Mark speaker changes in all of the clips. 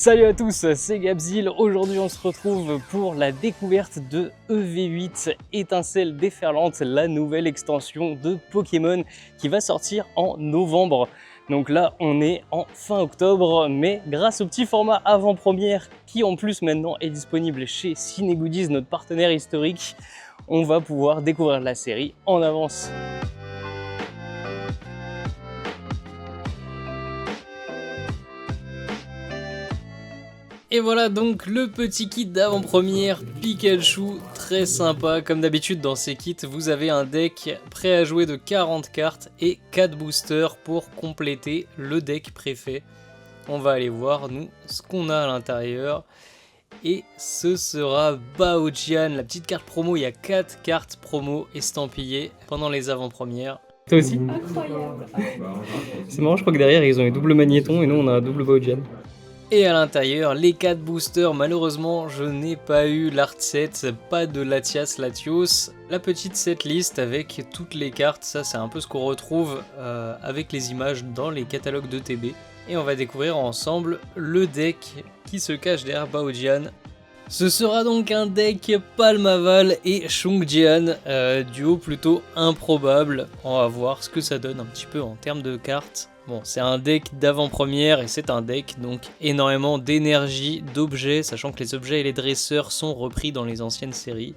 Speaker 1: Salut à tous, c'est Gabzil. Aujourd'hui, on se retrouve pour la découverte de EV8 Étincelle déferlante, la nouvelle extension de Pokémon qui va sortir en novembre. Donc là, on est en fin octobre, mais grâce au petit format avant-première qui en plus maintenant est disponible chez Cinegoodies, notre partenaire historique, on va pouvoir découvrir la série en avance. Et voilà donc le petit kit d'avant-première Pikachu, très sympa. Comme d'habitude dans ces kits, vous avez un deck prêt à jouer de 40 cartes et 4 boosters pour compléter le deck préfet. On va aller voir nous ce qu'on a à l'intérieur. Et ce sera Baojian, la petite carte promo. Il y a 4 cartes promo estampillées pendant les avant-premières. Toi aussi?
Speaker 2: Incroyable.
Speaker 1: C'est marrant, je crois que derrière ils ont un double magnéton et nous on a un double Baojian. Et à l'intérieur, les 4 boosters, malheureusement je n'ai pas eu l'art set, pas de Latias Latios. La petite setlist avec toutes les cartes, ça c'est un peu ce qu'on retrouve avec les images dans les catalogues de TB. Et on va découvrir ensemble le deck qui se cache derrière Baojian. Ce sera donc un deck Palmaval et Chongjian, duo plutôt improbable. On va voir ce que ça donne un petit peu en termes de cartes. Bon, c'est un deck d'avant-première et c'est un deck donc énormément d'énergie, d'objets, sachant que les objets et les dresseurs sont repris dans les anciennes séries.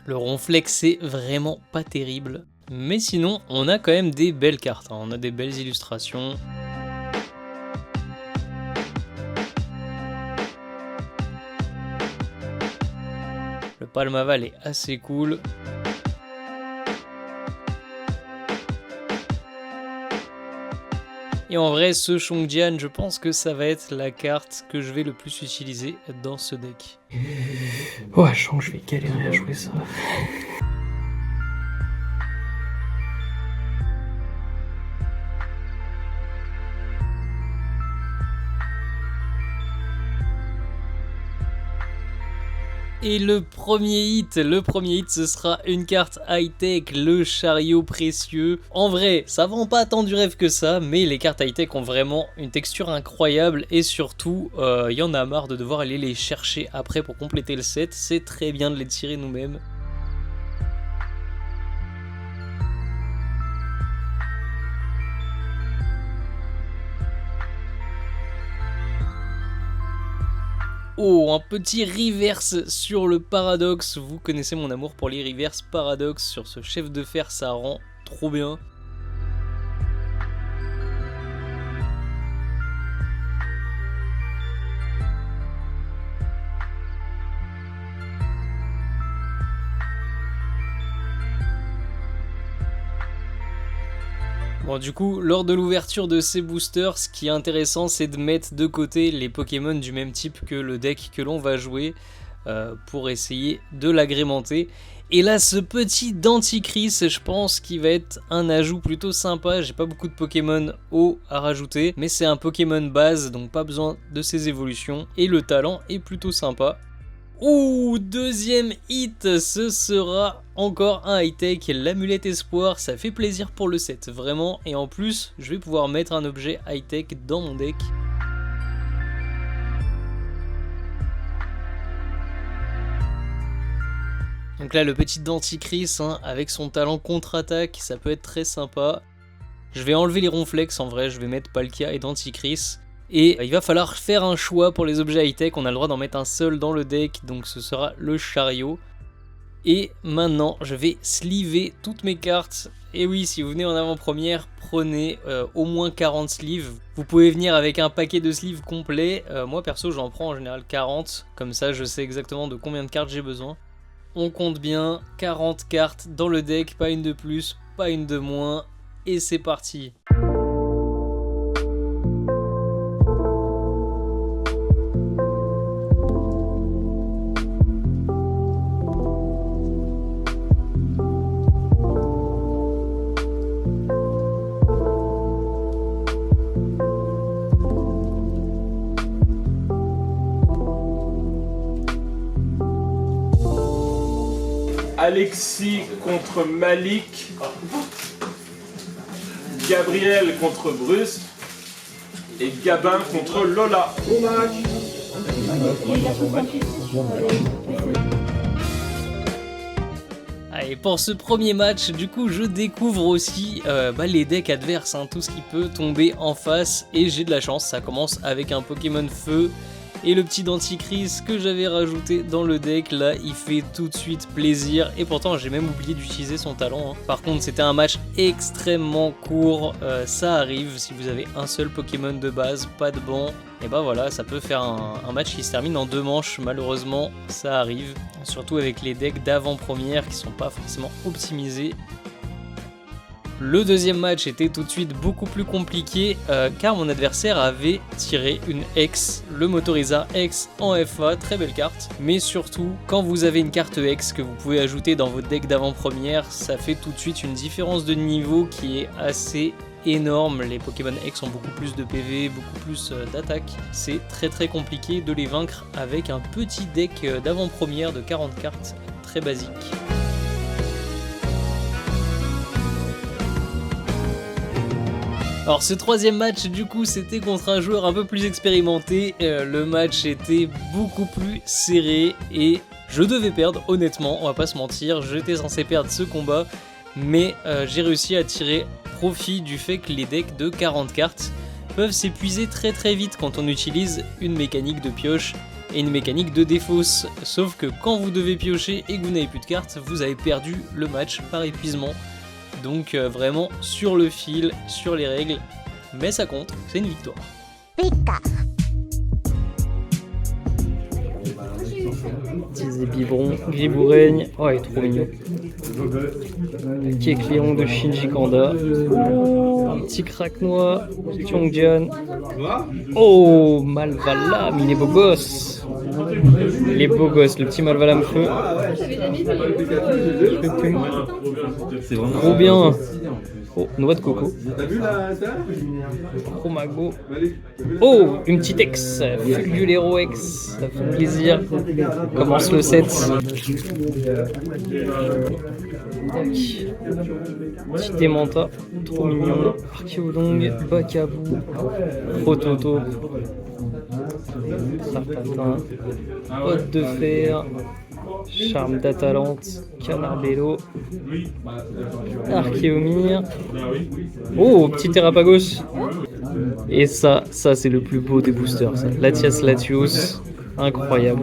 Speaker 1: Le Ronflex c'est vraiment pas terrible, mais sinon on a quand même des belles cartes, hein. On a des belles illustrations. Le Palmaval est assez cool. Et en vrai, ce Chongjian, je pense que ça va être la carte que je vais le plus utiliser dans ce deck. Ouais, je sens que je vais galérer à jouer ça. Et le premier hit, ce sera une carte high-tech, le chariot précieux. En vrai, ça vend pas tant du rêve que ça, mais les cartes high-tech ont vraiment une texture incroyable et surtout, il y en a marre de devoir aller les chercher après pour compléter le set. C'est très bien de les tirer nous-mêmes. Oh, un petit reverse sur le Paradoxe. Vous connaissez mon amour pour les reverse Paradoxe sur ce chef de fer, ça rend trop bien. Bon, du coup, lors de l'ouverture de ces boosters, ce qui est intéressant, c'est de mettre de côté les Pokémon du même type que le deck que l'on va jouer pour essayer de l'agrémenter. Et là, ce petit Denticris, je pense qu'il va être un ajout plutôt sympa. J'ai pas beaucoup de Pokémon hauts à rajouter, mais c'est un Pokémon base, donc pas besoin de ses évolutions. Et le talent est plutôt sympa. Ouh, deuxième hit, ce sera encore un high-tech, l'amulette espoir, ça fait plaisir pour le set, vraiment, et en plus, je vais pouvoir mettre un objet high-tech dans mon deck. Donc là, le petit Denticris, hein, avec son talent contre-attaque, ça peut être très sympa. Je vais enlever les Ronflex, en vrai, je vais mettre Palkia et Denticris. Et il va falloir faire un choix pour les objets high-tech, on a le droit d'en mettre un seul dans le deck, donc ce sera le chariot. Et maintenant, je vais sleever toutes mes cartes. Et oui, si vous venez en avant-première, prenez au moins 40 sleeves. Vous pouvez venir avec un paquet de sleeves complet. Moi perso, j'en prends en général 40, comme ça je sais exactement de combien de cartes j'ai besoin. On compte bien, 40 cartes dans le deck, pas une de plus, pas une de moins, et c'est parti.
Speaker 3: Alexis contre Malik, Gabriel contre Bruce et Gabin contre Lola.
Speaker 4: Bon match.
Speaker 1: Allez, pour ce premier match, du coup, je découvre aussi les decks adverses, hein, tout ce qui peut tomber en face, et j'ai de la chance, ça commence avec un Pokémon Feu, et le petit Denticris que j'avais rajouté dans le deck, là, il fait tout de suite plaisir, et pourtant j'ai même oublié d'utiliser son talent, hein. Par contre, c'était un match extrêmement court, ça arrive, si vous avez un seul Pokémon de base, pas de banc, et bah voilà, ça peut faire un match qui se termine en 2 manches, malheureusement, ça arrive. Surtout avec les decks d'avant-première qui sont pas forcément optimisés. Le deuxième match était tout de suite beaucoup plus compliqué car mon adversaire avait tiré une X, le Motorizard X en FA, très belle carte. Mais surtout, quand vous avez une carte X que vous pouvez ajouter dans votre deck d'avant-première, ça fait tout de suite une différence de niveau qui est assez énorme. Les Pokémon X ont beaucoup plus de PV, beaucoup plus d'attaque. C'est très compliqué de les vaincre avec un petit deck d'avant-première de 40 cartes, très basique. Alors ce troisième match du coup c'était contre un joueur un peu plus expérimenté, le match était beaucoup plus serré et je devais perdre honnêtement, on va pas se mentir, j'étais censé perdre ce combat mais j'ai réussi à tirer profit du fait que les decks de 40 cartes peuvent s'épuiser très vite quand on utilise une mécanique de pioche et une mécanique de défausse, sauf que quand vous devez piocher et que vous n'avez plus de cartes, vous avez perdu le match par épuisement. Donc vraiment sur le fil, sur les règles, mais ça compte, c'est une victoire. Disait biberon, Griboureigne, oh il est trop mignon. Kecleon de Shinji Kanda. Un petit Craquenois, Tiongjin. Oh Malvalam, il est beau gosse. Il est beau gosse, le petit Malvalam feu. C'est trop bien. Oh, noix de coco. Chromago. Oh, une petite ex. Fulgulero ex. Ça fait plaisir. Commence le set. Petit Manta. Trop mignon. Archeodong. Bacabou. Prototo. Sarpatin. Hôte de fer. Charme d'Atalante, Canarbello, Archéomir, oh petit Terrapagos, et ça c'est le plus beau des boosters, ça. Latias Latios, incroyable.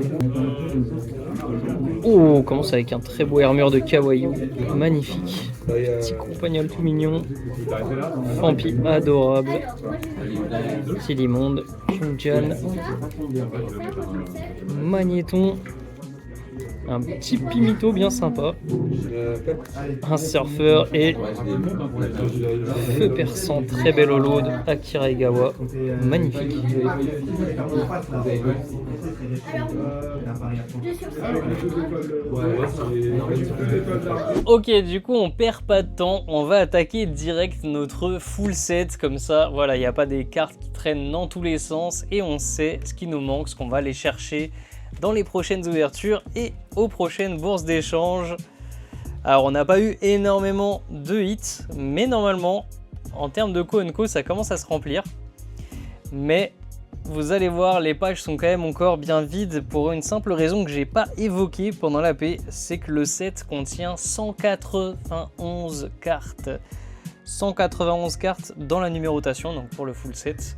Speaker 1: Oh, on commence avec un très beau armure de Kawaii, magnifique. Petit compagnol tout mignon, Fampi adorable, Tilimonde, Chungjan, Magnéton. Un petit Pimito bien sympa, un surfeur et feu perçant, très belle holo de Akira Egawa, magnifique. Ok, du coup on perd pas de temps, on va attaquer direct notre full set, comme ça voilà, il n'y a pas des cartes qui traînent dans tous les sens et on sait ce qui nous manque, ce qu'on va aller chercher dans les prochaines ouvertures et aux prochaines bourses d'échange. Alors on n'a pas eu énormément de hits, mais normalement en termes de co ça commence à se remplir. Mais vous allez voir, les pages sont quand même encore bien vides pour une simple raison que j'ai pas évoquée pendant la paix, c'est que le set contient 191 cartes. 191 cartes dans la numérotation, donc pour le full set.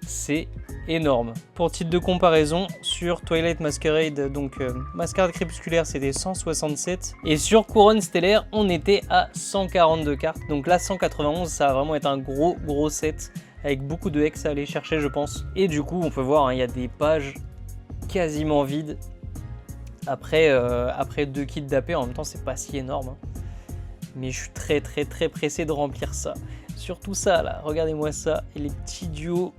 Speaker 1: C'est énorme. Pour titre de comparaison, sur Twilight Masquerade, donc Mascarade Crépusculaire, c'était 167. Et sur Couronne Stellaire, on était à 142 cartes. Donc là, 191, ça va vraiment être un gros set, avec beaucoup de hex à aller chercher, je pense. Et du coup, on peut voir, il y a des pages quasiment vides. Après 2 kits d'AP, en même temps, c'est pas si énorme. Hein. Mais je suis très pressé de remplir ça. Surtout ça, là, regardez-moi ça. Et les petits duos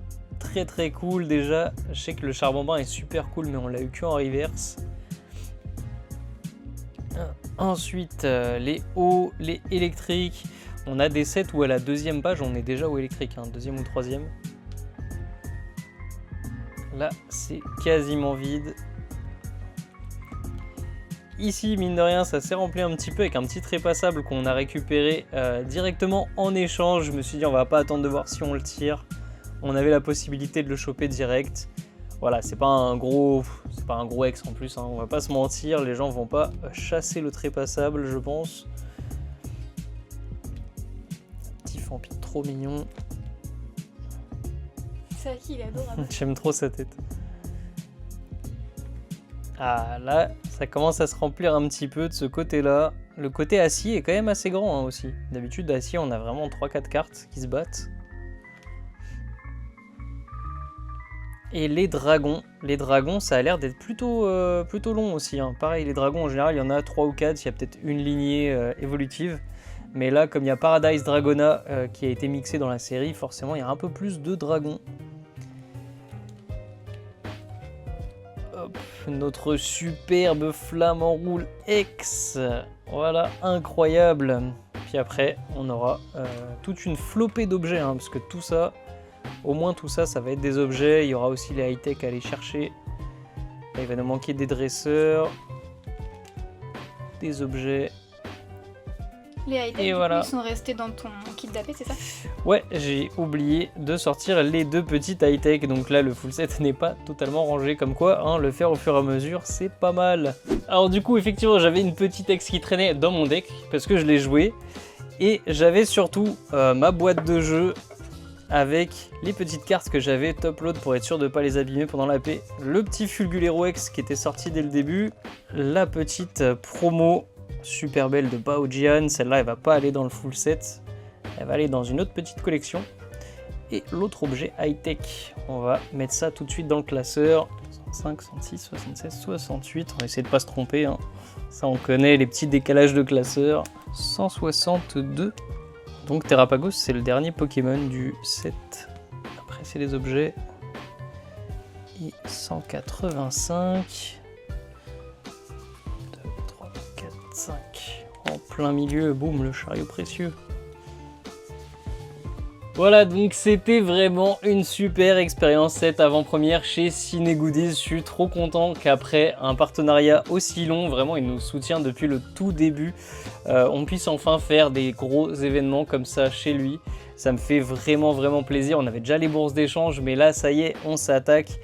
Speaker 1: très cool déjà. Je sais que le Charbonbin est super cool, mais on l'a eu que en reverse. Ensuite, les hauts, les électriques. On a des sets où à la deuxième page, on est déjà au électrique, hein, deuxième ou troisième. Là, c'est quasiment vide. Ici, mine de rien, ça s'est rempli un petit peu avec un petit trépassable qu'on a récupéré directement en échange. Je me suis dit, on va pas attendre de voir si on le tire. On avait la possibilité de le choper direct. Voilà, c'est pas un gros ex en plus, hein, on va pas se mentir, les gens vont pas chasser le trépassable, je pense. Petit Fampi trop mignon.
Speaker 2: C'est vrai qu'il est adorable.
Speaker 1: J'aime trop sa tête. Ah là, ça commence à se remplir un petit peu de ce côté-là. Le côté acier est quand même assez grand hein, aussi. D'habitude, acier, on a vraiment 3-4 cartes qui se battent. Et les dragons, ça a l'air d'être plutôt long aussi. Hein. Pareil, les dragons, en général, il y en a 3 ou 4, il y a peut-être une lignée évolutive. Mais là, comme il y a Paradise Dragona qui a été mixé dans la série, forcément, il y a un peu plus de dragons. Hop, notre superbe flamme en roule X. Voilà, incroyable. Puis après, on aura toute une flopée d'objets, hein, parce que tout ça, au moins tout ça, ça va être des objets. Il y aura aussi les high-tech à aller chercher. Là, il va nous manquer des dresseurs, des objets.
Speaker 2: Les high-tech,
Speaker 1: voilà.
Speaker 2: Ils sont restés dans ton kit d'AP, c'est ça?
Speaker 1: Ouais, j'ai oublié de sortir les 2 petites high-tech. Donc là, le full set n'est pas totalement rangé. Comme quoi, hein, le faire au fur et à mesure, c'est pas mal. Alors du coup, effectivement, j'avais une petite ex qui traînait dans mon deck parce que je l'ai joué. Et j'avais surtout ma boîte de jeu avec les petites cartes que j'avais top load pour être sûr de ne pas les abîmer pendant la paix. Le petit Fulgulero X qui était sorti dès le début. La petite promo super belle de Baojian. Celle-là, elle va pas aller dans le full set. Elle va aller dans une autre petite collection. Et l'autre objet high-tech, on va mettre ça tout de suite dans le classeur. 65, 66, 76, 68. On va essayer de pas se tromper. Hein. Ça, on connaît les petits décalages de classeur. 162. Donc Terrapagos, c'est le dernier Pokémon du set. Après, c'est les objets. Et 185. 2, 3, 4, 5. En plein milieu, boum, le chariot précieux. Voilà, donc c'était vraiment une super expérience cette avant-première chez Ciné Goodies. Je suis trop content qu'après un partenariat aussi long, vraiment il nous soutient depuis le tout début, on puisse enfin faire des gros événements comme ça chez lui. Ça me fait vraiment plaisir. On avait déjà les bourses d'échange, mais là ça y est, on s'attaque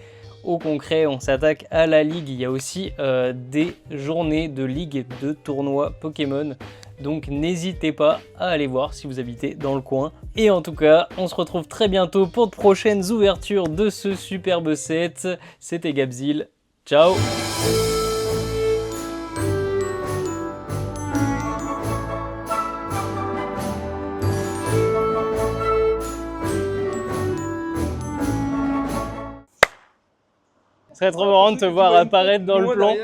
Speaker 1: au concret, on s'attaque à la ligue. Il y a aussi des journées de ligue de tournois Pokémon. Donc n'hésitez pas à aller voir si vous habitez dans le coin. Et en tout cas, on se retrouve très bientôt pour de prochaines ouvertures de ce superbe set. C'était Gabzil. Ciao! Ce serait trop marrant de te voir apparaître dans le plan.